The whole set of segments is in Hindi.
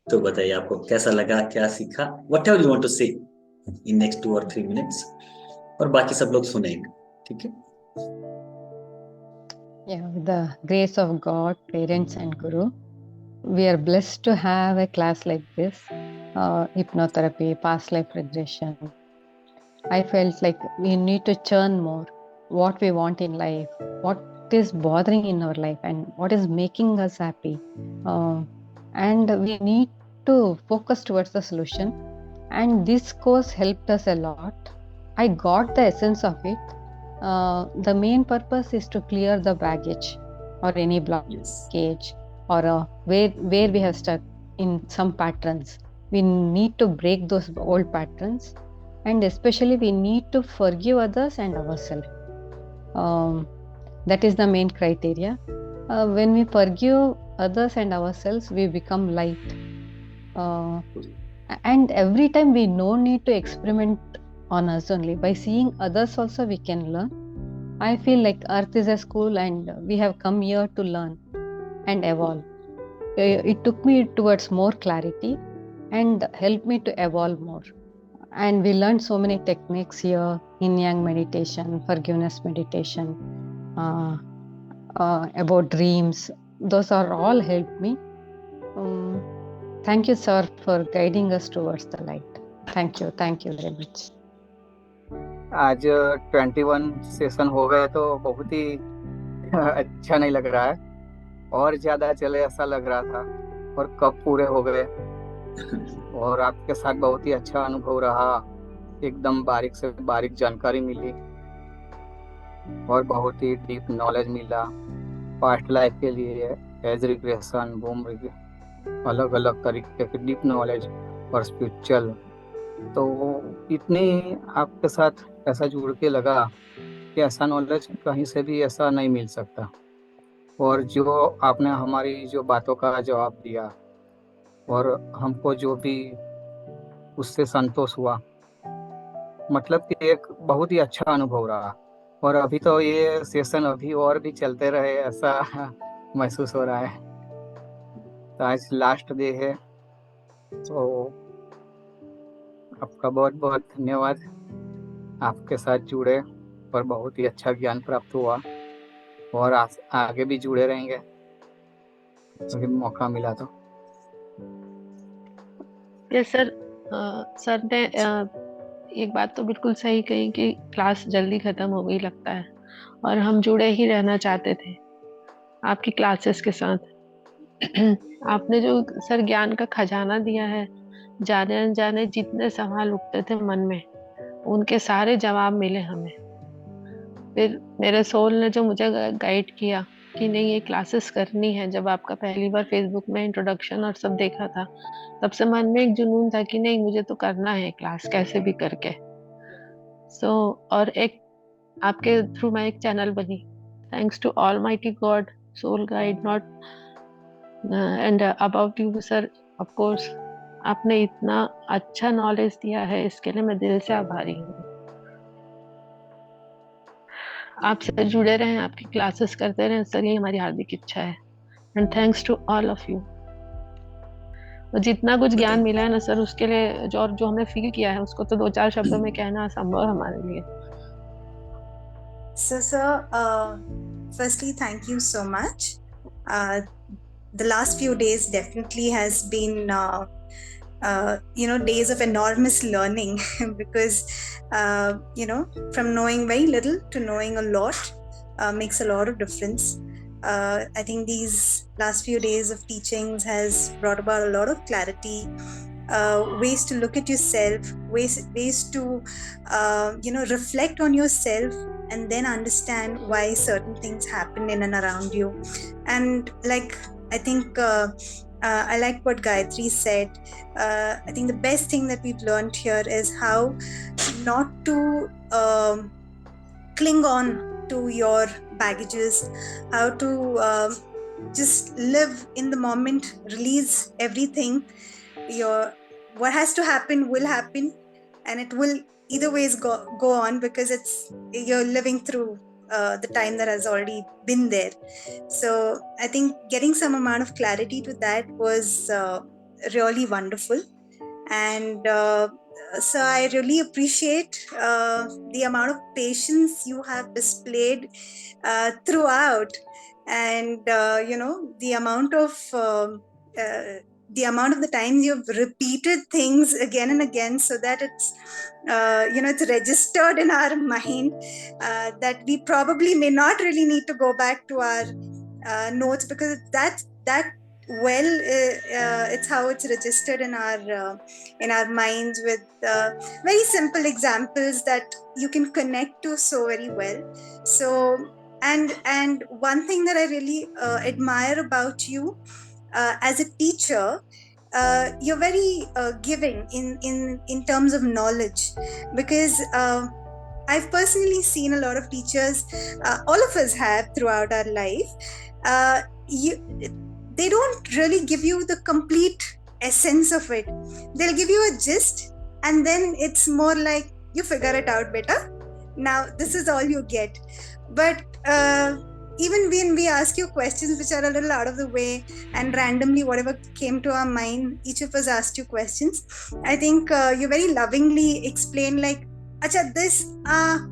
तो बताइए आपको कैसा लगा, क्या सीखा, whatever you want to say in next 2 or 3 minutes, और बाकी सब लोग सुनेंगे, ठीक है? Yeah, with the grace of God, parents, and Guru, we are blessed to have a class like this, hypnotherapy, past life regression. I felt like we need to churn more what we want in life, what is bothering in our life, and what is making us happy. Uh, and we need to focus towards the solution. And this course helped us a lot. I got the essence of it. The main purpose is to clear the baggage or any Yes. blockage or where we have stuck in some patterns. We need to break those old patterns, and especially we need to forgive others and ourselves. Um, that is the main criteria. When we forgive others and ourselves, we become light. Uh, and every time we no need to experiment on us only. By seeing others also we can learn. I feel like Earth is a school and we have come here to learn and evolve. It took me towards more clarity and helped me to evolve more. And we learned so many techniques here: yin yang meditation, forgiveness meditation, uh, about dreams. Those are all helped me. Um, Thank you, sir, for guiding us towards the light. Thank you. Thank you very much. आज 21 सेशन हो गए तो बहुत ही अच्छा नहीं लग रहा है, और ज्यादा चले ऐसा लग रहा था, और कब पूरे हो गए। और आपके साथ बहुत ही अच्छा अनुभव रहा, एकदम बारीक से बारीक जानकारी मिली और बहुत ही डीप नॉलेज मिला पास्ट लाइफ के लिए, एज रिग्रेशन, बूम, अलग अलग तरीके की डीप नॉलेज और स्पिरिचुअल। तो इतनी आपके साथ ऐसा जुड़ के लगा कि ऐसा नॉलेज कहीं से भी ऐसा नहीं मिल सकता। और जो आपने हमारी जो बातों का जवाब दिया और हमको जो भी उससे संतोष हुआ, मतलब कि एक बहुत ही अच्छा अनुभव रहा। और अभी तो ये सेशन अभी और भी चलते रहे ऐसा महसूस हो रहा है। तो आज लास्ट डे है, तो आपका बहुत बहुत धन्यवाद। आपके साथ जुड़े और बहुत ही अच्छा ज्ञान प्राप्त हुआ, और आगे भी जुड़े रहेंगे अगर मौका मिला तो। Yes sir. सर ने एक बात तो बिल्कुल सही कही कि क्लास जल्दी खत्म हो गई लगता है, और हम जुड़े ही रहना चाहते थे आपकी क्लासेस के साथ। आपने जो सर ज्ञान का खजाना दिया है, जाने अनजाने जितने सवाल उठते थे मन में, उनके सारे जवाब मिले हमें। फिर मेरे सोल ने जो मुझे गाइड किया कि नहीं ये क्लासेस करनी है, जब आपका पहली बार फेसबुक में इंट्रोडक्शन और सब देखा था, तब से मन में एक जुनून था कि नहीं मुझे तो करना है क्लास कैसे भी करके। और एक आपके थ्रू मैं एक चैनल बनी। Thanks to almighty god, soul guide, not and about you sir. Of course आपने इतना अच्छा नॉलेज दिया है, इसके लिए मैं दिल से आभारी हूँ। आपसे जुड़े रहें, आपकी क्लासेस करते रहें सर, ये हमारी हार्दिक इच्छा है। And thanks to all of you. जितना कुछ ज्ञान मिला है ना सर, उसके लिए जो हमने फील किया है उसको तो 2-4 शब्दों में कहना असंभव हमारे लिए। So, sir, firstly, thank you so much. The last few days definitely has been, days of enormous learning because, from knowing very little to knowing a lot makes a lot of difference. I think these last few days of teachings has brought about a lot of clarity, ways to look at yourself, ways to, reflect on yourself and then understand why certain things happen in and around you. And like, I think I like what Gayatri said. I think the best thing that we've learned here is how not to cling on to your baggages, how to just live in the moment, release everything. What has to happen will happen, and it will either ways go on, because you're living through the time that has already been there. So I think getting some amount of clarity to that was really wonderful. And so I really appreciate the amount of patience you have displayed throughout, and the amount of the times you've repeated things again and again, so that it's it's registered in our mind, that we probably may not really need to go back to our notes, because that it's how it's registered in our minds, with very simple examples that you can connect to so very well. So, and one thing that I really admire about you as a teacher, you're very giving in terms of knowledge, because I've personally seen a lot of teachers, all of us have throughout our life. They don't really give you the complete essence of it. They'll give you a gist, and then it's more like, you figure it out, beta. Now this is all you get. But even when we ask you questions which are a little out of the way, and randomly whatever came to our mind, each of us asked you questions. I think you very lovingly explained, like, acha, this,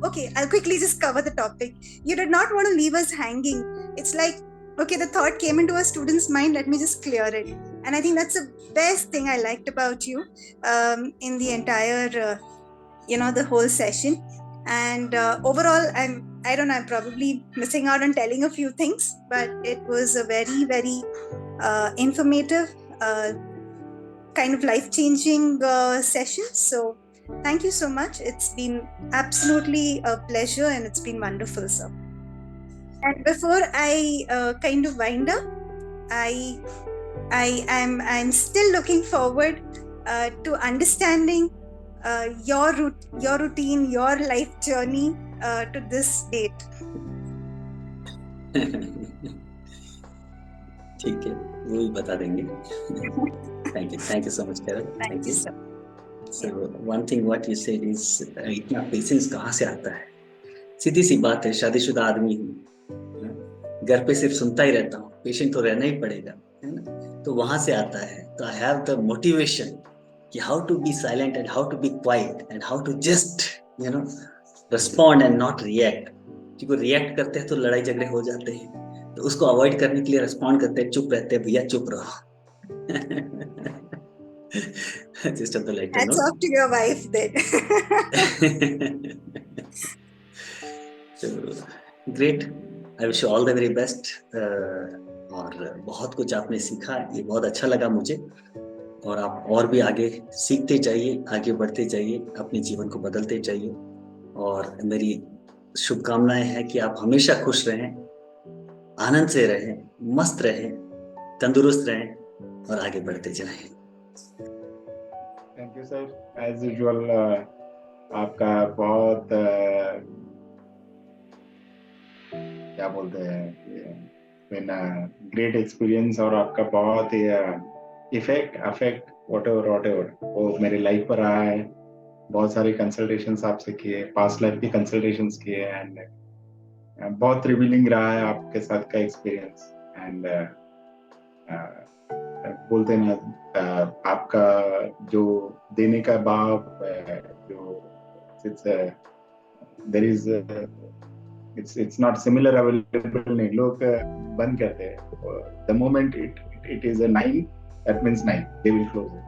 okay, I'll quickly just cover the topic. You did not want to leave us hanging. It's like, okay, the thought came into a student's mind, let me just clear it. And I think that's the best thing I liked about you in the entire, the whole session. And overall, I don't know, I'm probably missing out on telling a few things, but it was a very, very informative, kind of life-changing session. So thank you so much. It's been absolutely a pleasure, and it's been wonderful, sir. And before I kind of wind up, I'm still looking forward to understanding your routine, your life journey to this date. ठीक है, वो भी बता देंगे. Thank you so much, Carol. Thank you, sir. So one thing what you said is, इतना पेशेंस कहाँ से आता है? सीधी सी बात है, शादीशुदा आदमी हूँ, घर पे सिर्फ सुनता ही रहता हूँ, पेशेंट तो रहना ही पड़ेगा, है ना? तो वहां से आता है. तो आई हैव द मोटिवेशन कि how to be silent and how to be quiet and how to just respond and not react. क्योंकि रिएक्ट करते हैं तो लड़ाई झगड़े हो जाते हैं, तो उसको अवॉइड करने के लिए रिस्पॉन्ड करते हैं, चुप रहते हैं, भैया चुप रहो. Just on the lighter Hats note. off to your wife then. So great. I wish you all the very best. और बहुत कुछ आपने सीखा, ये बहुत अच्छा लगा मुझे. और आप और भी आगे सीखते जाइए, आगे बढ़ते जाइए, अपने जीवन को बदलते जाइए. और मेरी शुभकामनाएं हैं कि आप हमेशा खुश रहें, आनंद से रहें, मस्त रहें, तंदुरुस्त रहें और आगे बढ़ते जाएं. Thank you sir. As usual आपका बहुत क्या बोलते हैं, ग्रेट एक्सपीरियंस, और आपका बहुत ही अफेक्ट whatever वो मेरी लाइफ पर रहा है. बहुत सारे कंसल्टेशंस आपसे किए, पास्ट लाइफ के कंसल्टेशंस किए, एंड बहुत रिवीलिंग रहा है आपके साथ का एक्सपीरियंस. एंड बोलते ना, आपका जो देने का भाव, जो there is, it's not similar available नहीं. लोग बंद करते हैं. The moment it is a 9, that means 9, they will close it,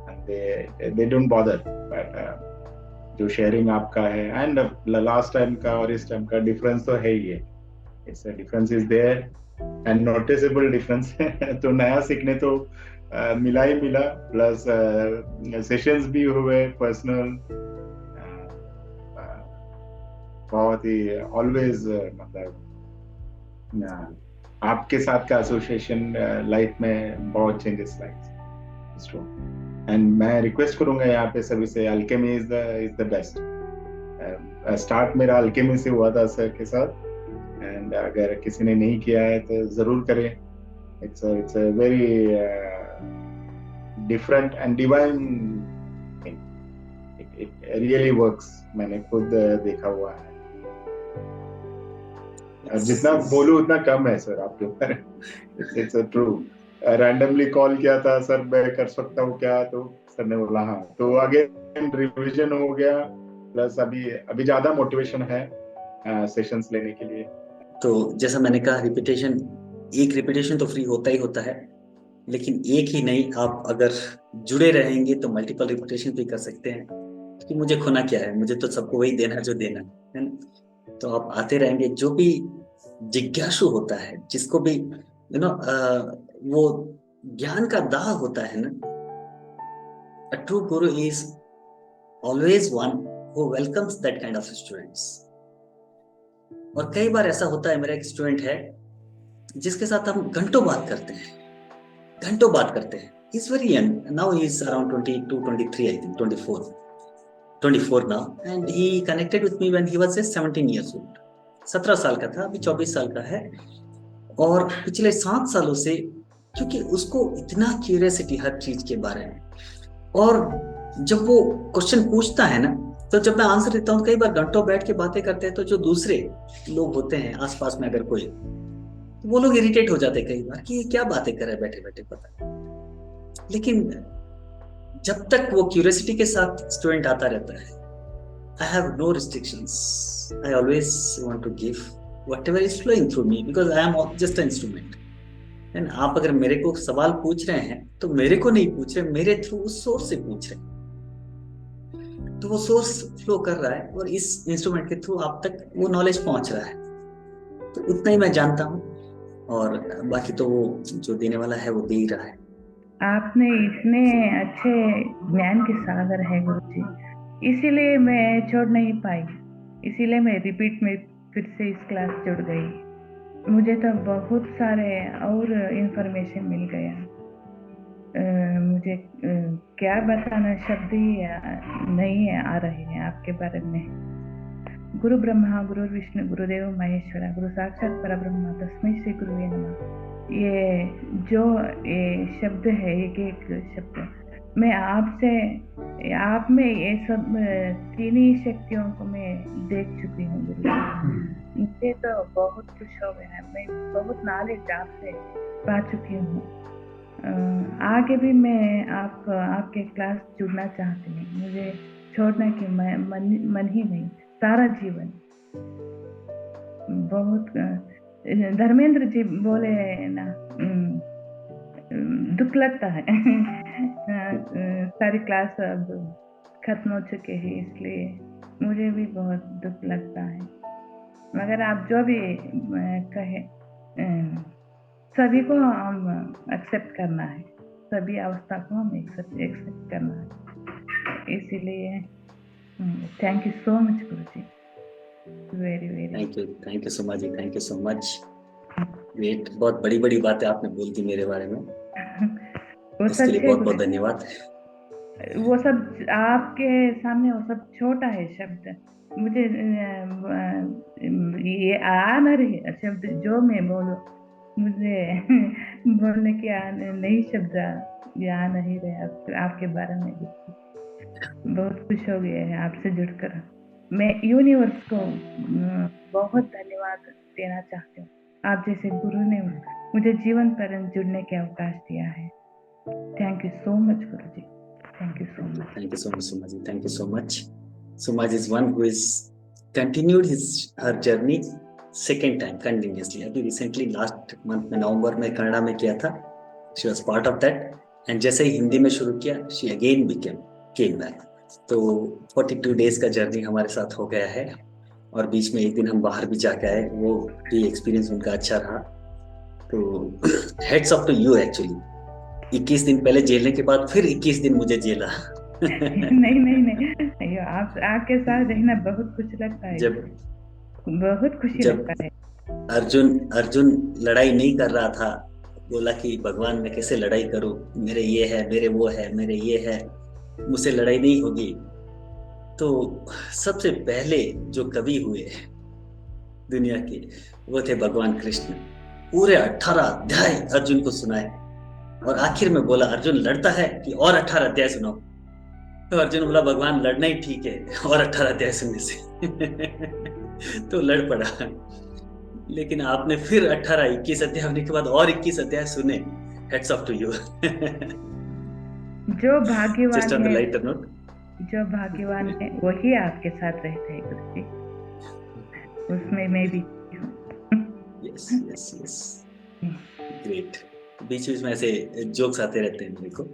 and they don't bother. But जो शेयरिंग आपका है, एंड लास्ट टाइम का और इस टाइम का डिफरेंस तो है ही है. It's difference is there, and noticeable difference. तो नया सीखने तो मिला ही मिला, प्लस सेशंस भी हुए पर्सनल. बहुत ही ऑलवेज मतलब आपके साथ का एसोसिएशन लाइफ में बहुत चेंजेस लाइफ. एंड मैं रिक्वेस्ट करूंगा यहाँ पे सभी से, Alchemy is the best. Start मेरा अल्केमी से हुआ था सर के साथ, एंड अगर किसी ने नहीं किया है तो जरूर करें. It's a very different and divine thing. It really works. मैंने खुद देखा हुआ है. जितना बोलूं उतना कम है सर आपके ऊपर. It's true. रैंडमली कॉल किया था, सर मैं कर सकता हूँ क्या, तो सर ने बोला हाँ, तो अगेन रिवीजन हो गया, प्लस अभी ज्यादा मोटिवेशन है सेशंस लेने के लिए। तो जैसा मैंने कहा, एक रिपीटेशन तो फ्री होता ही होता है, लेकिन एक ही नहीं, आप अगर जुड़े रहेंगे तो मल्टीपल रिपीटेशन भी कर सकते हैं, कि मुझे खोना क्या है, मुझे तो सबको वही देना जो देना है ना। तो आप आते रहेंगे। जो भी जिज्ञासु होता है, जिसको भी वो ज्ञान का दाह होता है ना, a true guru is always one who welcomes that kind of students। और कई बार ऐसा होता है, मेरा एक स्टूडेंट है जिसके साथ हम घंटों बात करते हैं। He's very young now, he's around 22 23, I think 24 now, and he connected with me when he was just 17 years old। 17 साल का था, अभी 24 साल का है। और पिछले 7 सालों से, क्योंकि उसको इतना क्यूरियोसिटी हर चीज के बारे में, और जब वो क्वेश्चन पूछता है ना, तो जब मैं आंसर देता हूँ, कई बार घंटों बैठ के बातें करते हैं, तो जो दूसरे लोग होते हैं आसपास में अगर कोई, तो वो लोग इरिटेट हो जाते हैं कई बार कि ये क्या बातें कर रहे हैं बैठे बैठे, पता। लेकिन जब तक वो क्यूरियोसिटी के साथ स्टूडेंट आता रहता है, I have no restrictions, I always want to give whatever is flowing through me, because I am just an instrument. And आप अगर मेरे को सवाल पूछ रहे हैं, तो मेरे को नहीं पूछ रहे, मेरे थ्रू उस सोर्स से पूछ रहे हैं। तो वो सोर्स फ्लो कर रहा है, और इस इंस्ट्रूमेंट के थ्रू आप तक वो नॉलेज पहुंच रहा है। तो उतना ही मैं जानता हूँ, और बाकी तो वो जो देने वाला है वो दे ही रहा है। आपने इतने अच्छे ज्ञान के सागर है गुरुजी, इसीलिए मैं छोड़ नहीं पाई, इसीलिए मैं रिपीट में फिर से इस क्लास जुड़ गई। मुझे तो बहुत सारे और इंफॉर्मेशन मिल गया। मुझे क्या बताना, शब्द ही नहीं आ रहे हैं आपके बारे में। गुरु ब्रह्मा गुरु विष्णु गुरुदेव महेश्वरा, गुरु साक्षात परब्रह्म तस्मै श्री गुरुवे नमः। ये जो ये शब्द है, एक शब्द मैं आप में ये सब तीन ही शक्तियों को मैं देख चुकी हूँ गुरु। मुझे तो बहुत खुश हो गया, मैं बहुत नॉलेज आपसे पा चुकी हूँ। आगे भी मैं आपके क्लास जुड़ना चाहती हूँ। मुझे छोड़ने की मन ही नहीं, सारा जीवन। बहुत धर्मेंद्र जी बोले ना, दुख लगता है सारी क्लास अब खत्म हो चुके हैं, इसलिए मुझे भी बहुत दुख लगता है। मगर आप जो भी कहे, सभी को हम एक्सेप्ट करना है, सभी अवस्था को हम एक्सेप्ट करना है। इसीलिए thank you so much Guruji, very thank you so much जी, thank you so much. Great, बहुत बड़ी बड़ी बातें आपने बोल दी मेरे बारे में, उसके लिए बहुत बहुत धन्यवाद। वो सब आपके सामने वो सब छोटा है शब्द, मुझे ये आ ना रही शब्द जो मैं बोलूं, मुझे बोलने के नई शब्द आ नहीं रहे आपके बारे में। बहुत खुश हो गए हैं आपसे जुड़कर। मैं यूनिवर्स को बहुत धन्यवाद देना चाहती हूँ। आप जैसे गुरु ने मुझे जीवन पर्यंत जुड़ने के अवकाश दिया है। Thank you so much Guru ji, thank you so much. Thank you so much Suma ji, thank you so much. Suma is one who is continued her journey second time continuously. अभी recently last month में नवंबर में कनाडा में किया था, she was part of that, and जैसे ही हिंदी में शुरू किया, she again came back। तो 42 डेज का जर्नी हमारे साथ हो गया है, और बीच में एक दिन हम बाहर भी जाके आए, वो भी एक्सपीरियंस उनका अच्छा रहा। तो hats off to you actually. 21 दिन पहले जेलने के बाद फिर 21 दिन मुझे जेला। नहीं, आपके साथ रहना बहुत खुश लगता है, बहुत खुशी लगता है। अर्जुन लड़ाई नहीं कर रहा था, बोला कि भगवान मैं कैसे लड़ाई करूं, मेरे ये है, मेरे वो है, मेरे ये है, मुझसे लड़ाई नहीं होगी। तो सबसे पहले जो कवि हुए दुनिया के, वो थे भगवान कृष्ण। पूरे 18 अध्याय अर्जुन को सुनाए, और आखिर में बोला अर्जुन लड़ता है कि और 18 अध्याय सुनाओ। तो अर्जुन बोला भगवान लड़ना ही ठीक है, और 18 अध्याय सुनने से। तो लड़ पड़ा। लेकिन आपने फिर 18 21 अध्याय होने के बाद और 21 अध्याय सुने, Heads off to you. जो भाग्यवान Just on the है, lighter note. जो भाग्यवान है वही आपके साथ रहते हैं गुरु जी, उसमें मैं भी हूँ। Yes, yes, yes. Great. बीच बीच में ऐसे जोक्स आते रहते हैं मेरे को.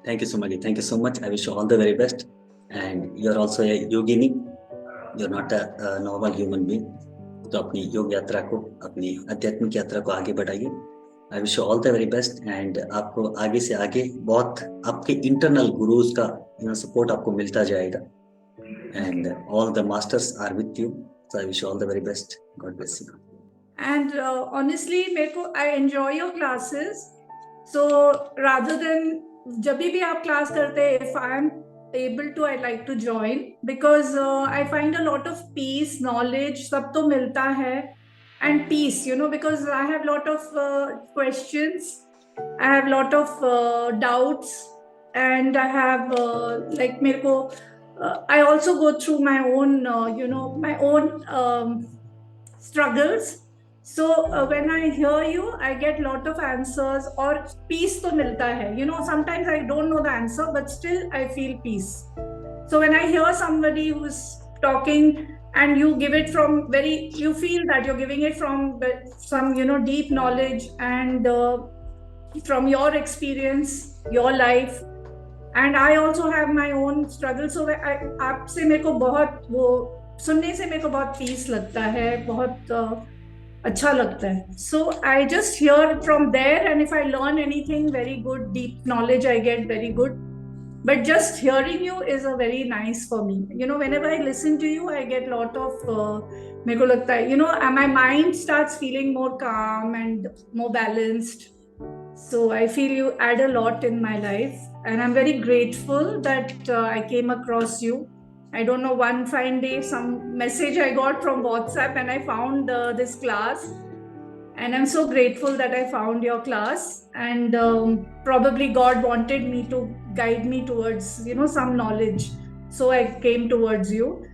Thank you, Sumali. Thank you so much. I wish you all the very best. And you're also a yogini. You're not a normal human being. तो अपनी योग यात्रा को, अपनी आध्यात्मिक यात्रा को आगे बढ़ाइए. आई wish you all the very best. And आपको आगे से आगे बहुत आपके इंटरनल गुरुज का सपोर्ट आपको मिलता जाएगा. And all the masters are with you. So I wish you all the very best. God bless you. And honestly, मेरे को I enjoy your classes. So rather than जब भी आप क्लास करते हैं, if I am able to, I like to join because I find a lot of peace, knowledge, सब तो मिलता है, and peace, you know, because I have lot of questions, I have lot of doubts, and I have like मेरे को I also go through my own you know, my own struggles. So when I hear you, I get lot of answers और peace तो मिलता है. You know, sometimes I don't know the answer, but still I feel peace. So when I hear somebody who's talking and you give it from you feel that you're giving it from some, you know, deep knowledge and from your experience, your life. And I also have my own struggle. So आपसे मेरे को बहुत वो सुनने से मेरे को बहुत peace लगता है, बहुत अच्छा लगता है. So I just hear from there, and if I learn anything very good, deep knowledge I get very good. But just hearing you is a very nice for me. You know, whenever I listen to you, I get lot of मेरे को लगता है, you know, my mind starts feeling more calm and more balanced. So I feel you add a lot in my life, and I'm very grateful that I came across you. I don't know, one fine day some message I got from WhatsApp and I found this class, and I'm so grateful that I found your class. And probably God wanted me to guide me towards, you know, some knowledge, so I came towards you.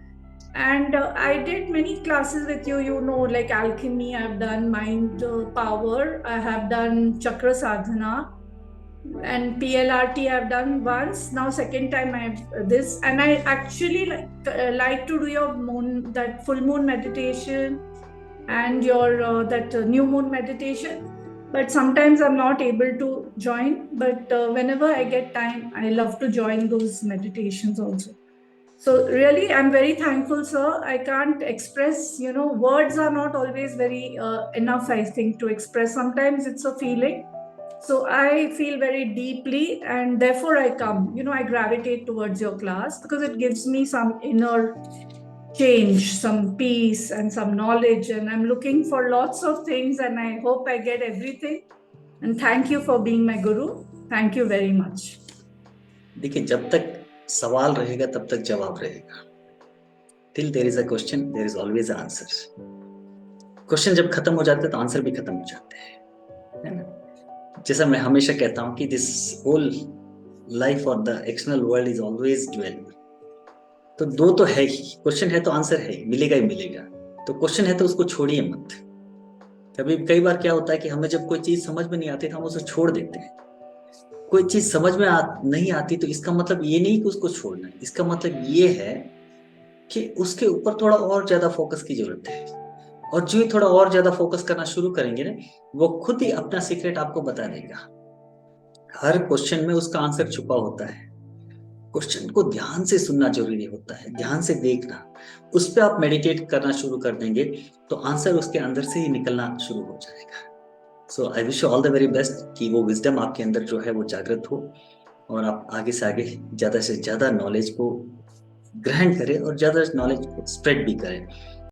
And I did many classes with you, you know, like alchemy, I've done mind power, I have done chakra sadhana, and PLRT I've done once. Now second time I have this, and I actually like to do your that full moon meditation and your that new moon meditation, but sometimes I'm not able to join. But whenever I get time, I love to join those meditations also. So really, I'm very thankful, sir. I can't express, you know, words are not always very enough, I think, to express. Sometimes it's a feeling. So I feel very deeply, and therefore I come, you know, I gravitate towards your class because it gives me some inner change, some peace and some knowledge, and I'm looking for lots of things, and I hope I get everything. And thank you for being my guru. Thank you very much. देखिए, जब तक सवाल रहेगा तब तक जवाब रहेगा. Till there is a question, there is always an answer. Question जब खत्म हो जाते हैं तो आंसर भी खत्म हो जाते हैं, है ना? जैसा मैं हमेशा कहता हूँ कि दिस होल लाइफ और the external world is always dual. तो दो तो है ही, क्वेश्चन है तो आंसर है, मिलेगा ही मिलेगा. तो क्वेश्चन है तो उसको छोड़िए मत. कई बार क्या होता है कि हमें जब कोई चीज समझ में नहीं आती तो हम उसे छोड़ देते हैं. कोई चीज समझ में नहीं आती तो इसका मतलब ये नहीं कि उसको छोड़ना है. इसका मतलब ये है कि उसके ऊपर थोड़ा और ज्यादा फोकस की जरूरत है. और जो ही थोड़ा और ज्यादा फोकस करना शुरू करेंगे ना, वो खुद ही अपना सीक्रेट आपको बता देगा. हर क्वेश्चन में उसका आंसर छुपा होता है. क्वेश्चन को ध्यान से सुनना जरूरी होता है, ध्यान से देखना. उस पर आप मेडिटेट करना शुरू कर देंगे तो आंसर उसके अंदर से ही निकलना शुरू हो जाएगा. So I wish you all the very best कि वो विजडम आपके अंदर जो है वो जागृत हो और आप आगे से आगे ज्यादा से ज्यादा नॉलेज को ग्रहण करें और ज्यादा नॉलेज को स्प्रेड भी करें.